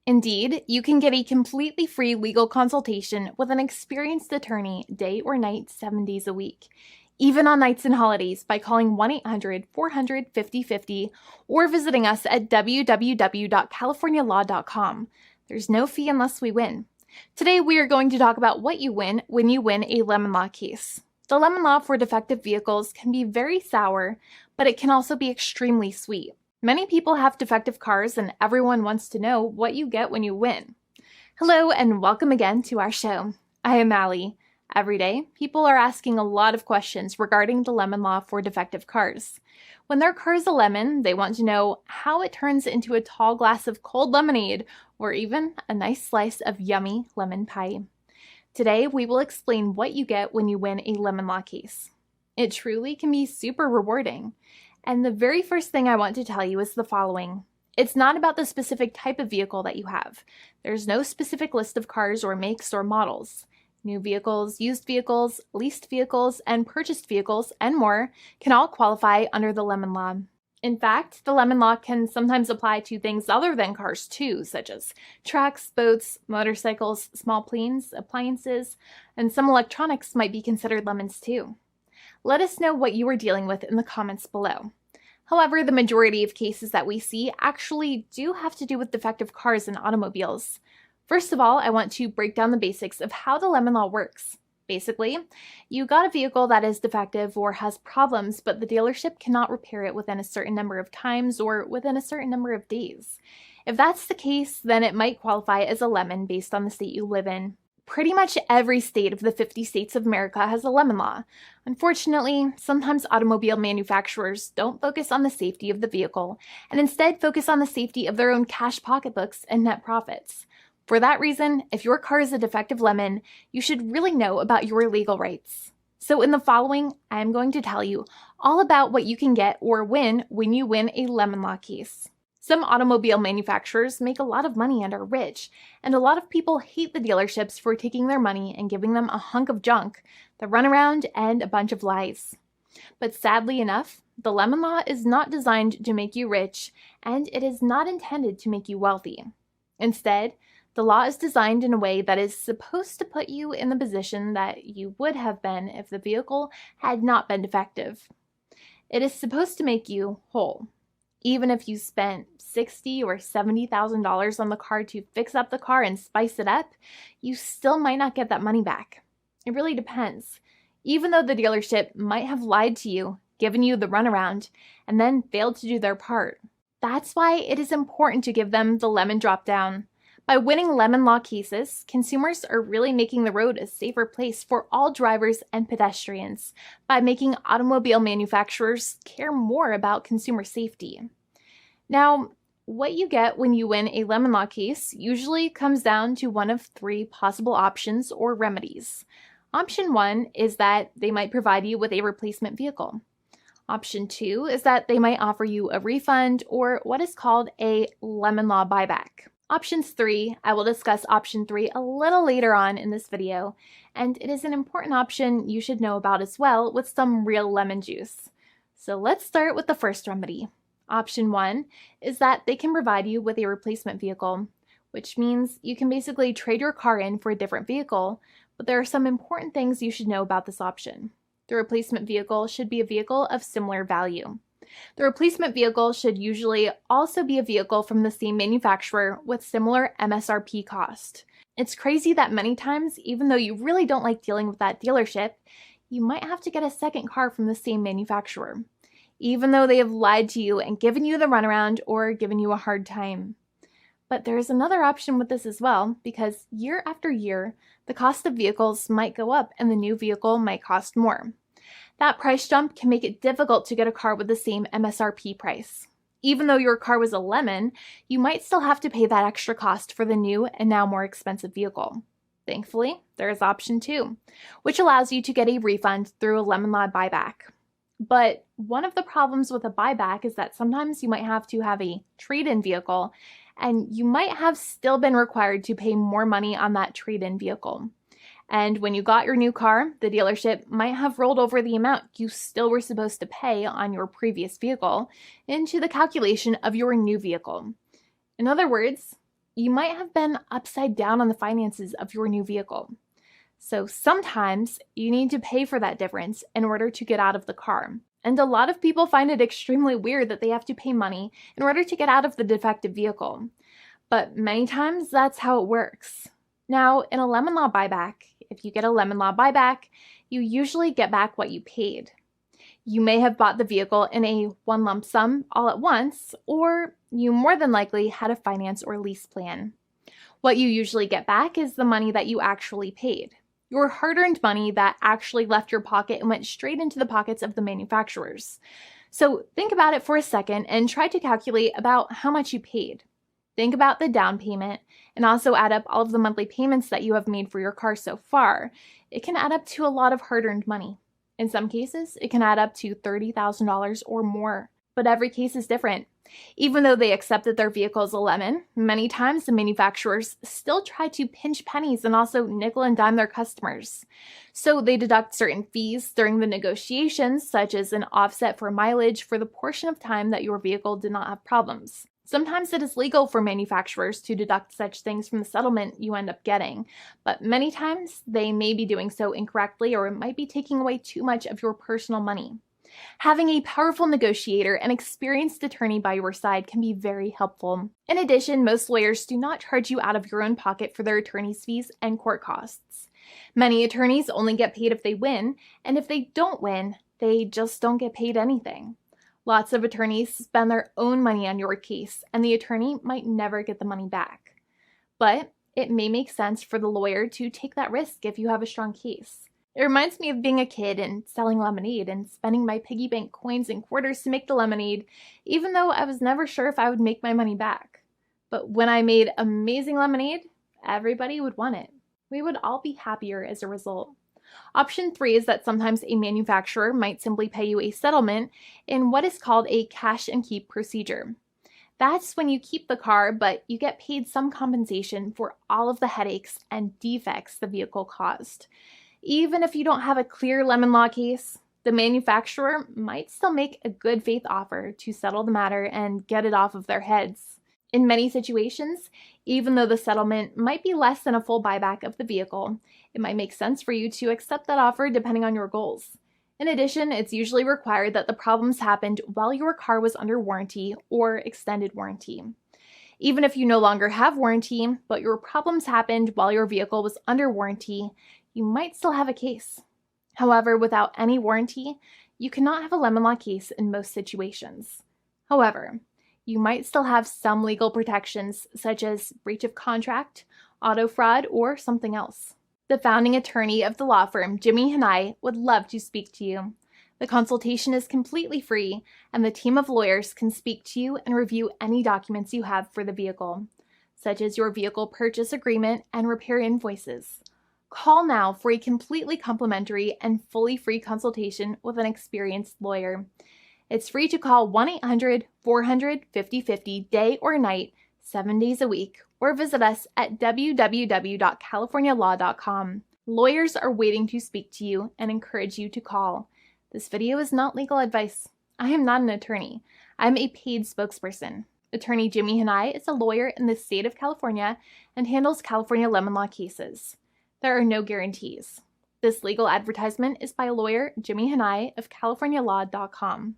Indeed, you can get a completely free legal consultation with an experienced attorney day or night, 7 days a week, even on nights and holidays by calling 1-800-400-5050 or visiting us at www.californialaw.com. There's no fee unless we win. Today, we are going to talk about what you win when you win a lemon law case. The lemon law for defective vehicles can be very sour, but it can also be extremely sweet. Many people have defective cars, and everyone wants to know what you get when you win. Hello, and welcome again to our show. I am Allie. Every day, people are asking a lot of questions regarding the lemon law for defective cars. When their car is a lemon, they want to know how it turns into a tall glass of cold lemonade, or even a nice slice of yummy lemon pie. Today, we will explain what you get when you win a lemon law case. It truly can be super rewarding. And the very first thing I want to tell you is the following. It's not about the specific type of vehicle that you have. There's no specific list of cars or makes or models. New vehicles, used vehicles, leased vehicles, and purchased vehicles, and more can all qualify under the lemon law. In fact, the lemon law can sometimes apply to things other than cars too, such as trucks, boats, motorcycles, small planes, appliances, and some electronics might be considered lemons too. Let us know what you are dealing with in the comments below. However, the majority of cases that we see actually do have to do with defective cars and automobiles. First of all, I want to break down the basics of how the lemon law works. Basically, you got a vehicle that is defective or has problems, but the dealership cannot repair it within a certain number of times or within a certain number of days. If that's the case, then it might qualify as a lemon based on the state you live in. Pretty much every state of the 50 states of America has a lemon law. Unfortunately, sometimes automobile manufacturers don't focus on the safety of the vehicle and instead focus on the safety of their own cash pocketbooks and net profits. For that reason, if your car is a defective lemon, you should really know about your legal rights. So in the following, I'm going to tell you all about what you can get or win when you win a lemon law case. Some automobile manufacturers make a lot of money and are rich, and a lot of people hate the dealerships for taking their money and giving them a hunk of junk, the runaround, and a bunch of lies. But sadly enough, the lemon law is not designed to make you rich, and it is not intended to make you wealthy. Instead, the law is designed in a way that is supposed to put you in the position that you would have been if the vehicle had not been defective. It is supposed to make you whole. Even if you spent $60,000 or $70,000 on the car to fix up the car and spice it up, you still might not get that money back. It really depends. Even though the dealership might have lied to you, given you the runaround, and then failed to do their part. That's why it is important to give them the lemon drop down. By winning lemon law cases, consumers are really making the road a safer place for all drivers and pedestrians by making automobile manufacturers care more about consumer safety. Now, what you get when you win a lemon law case usually comes down to one of three possible options or remedies. Option 1 is that they might provide you with a replacement vehicle. Option 2 is that they might offer you a refund or what is called a lemon law buyback. Options 3, I will discuss option 3 a little later on in this video, and it is an important option you should know about as well with some real lemon juice. So let's start with the first remedy. Option 1 is that they can provide you with a replacement vehicle, which means you can basically trade your car in for a different vehicle, but there are some important things you should know about this option. The replacement vehicle should be a vehicle of similar value. The replacement vehicle should usually also be a vehicle from the same manufacturer with similar MSRP cost. It's crazy that many times, even though you really don't like dealing with that dealership, you might have to get a second car from the same manufacturer, even though they have lied to you and given you the runaround or given you a hard time. But there is another option with this as well, because year after year, the cost of vehicles might go up and the new vehicle might cost more. That price jump can make it difficult to get a car with the same MSRP price. Even though your car was a lemon, you might still have to pay that extra cost for the new and now more expensive vehicle. Thankfully, there is option 2, which allows you to get a refund through a lemon law buyback. But one of the problems with a buyback is that sometimes you might have to have a trade-in vehicle, and you might have still been required to pay more money on that trade-in vehicle. And when you got your new car, the dealership might have rolled over the amount you still were supposed to pay on your previous vehicle into the calculation of your new vehicle. In other words, you might have been upside down on the finances of your new vehicle. So sometimes you need to pay for that difference in order to get out of the car. And a lot of people find it extremely weird that they have to pay money in order to get out of the defective vehicle. But many times that's how it works. Now, in a lemon law buyback, if you get a lemon law buyback, you usually get back what you paid. You may have bought the vehicle in a one lump sum all at once, or you more than likely had a finance or lease plan. What you usually get back is the money that you actually paid. Your hard-earned money that actually left your pocket and went straight into the pockets of the manufacturers. So think about it for a second and try to calculate about how much you paid. Think about the down payment and also add up all of the monthly payments that you have made for your car so far. It can add up to a lot of hard-earned money. In some cases, it can add up to $30,000 or more, but every case is different. Even though they accept that their vehicle is a lemon, many times the manufacturers still try to pinch pennies and also nickel and dime their customers. So they deduct certain fees during the negotiations, such as an offset for mileage for the portion of time that your vehicle did not have problems. Sometimes it is legal for manufacturers to deduct such things from the settlement you end up getting, but many times they may be doing so incorrectly or it might be taking away too much of your personal money. Having a powerful negotiator and experienced attorney by your side can be very helpful. In addition, most lawyers do not charge you out of your own pocket for their attorney's fees and court costs. Many attorneys only get paid if they win, and if they don't win, they just don't get paid anything. Lots of attorneys spend their own money on your case, and the attorney might never get the money back. But it may make sense for the lawyer to take that risk if you have a strong case. It reminds me of being a kid and selling lemonade and spending my piggy bank coins and quarters to make the lemonade, even though I was never sure if I would make my money back. But when I made amazing lemonade, everybody would want it. We would all be happier as a result. Option 3 is that sometimes a manufacturer might simply pay you a settlement in what is called a cash and keep procedure. That's when you keep the car, but you get paid some compensation for all of the headaches and defects the vehicle caused. Even if you don't have a clear lemon law case, the manufacturer might still make a good faith offer to settle the matter and get it off of their heads. In many situations, even though the settlement might be less than a full buyback of the vehicle, it might make sense for you to accept that offer depending on your goals. In addition, it's usually required that the problems happened while your car was under warranty or extended warranty. Even if you no longer have warranty, but your problems happened while your vehicle was under warranty, you might still have a case. However, without any warranty, you cannot have a lemon law case in most situations. However, you might still have some legal protections such as breach of contract, auto fraud, or something else. The founding attorney of the law firm, Jimmy and I, would love to speak to you. The consultation is completely free, and the team of lawyers can speak to you and review any documents you have for the vehicle, such as your vehicle purchase agreement and repair invoices. Call now for a completely complimentary and fully free consultation with an experienced lawyer. It's free to call 1-800-400-5050 day or night, 7 days a week, or visit us at www.californialaw.com. Lawyers are waiting to speak to you and encourage you to call. This video is not legal advice. I am not an attorney. I'm a paid spokesperson. Attorney Jimmy Hanai is a lawyer in the state of California and handles California lemon law cases. There are no guarantees. This legal advertisement is by lawyer Jimmy Hanai of CaliforniaLaw.com.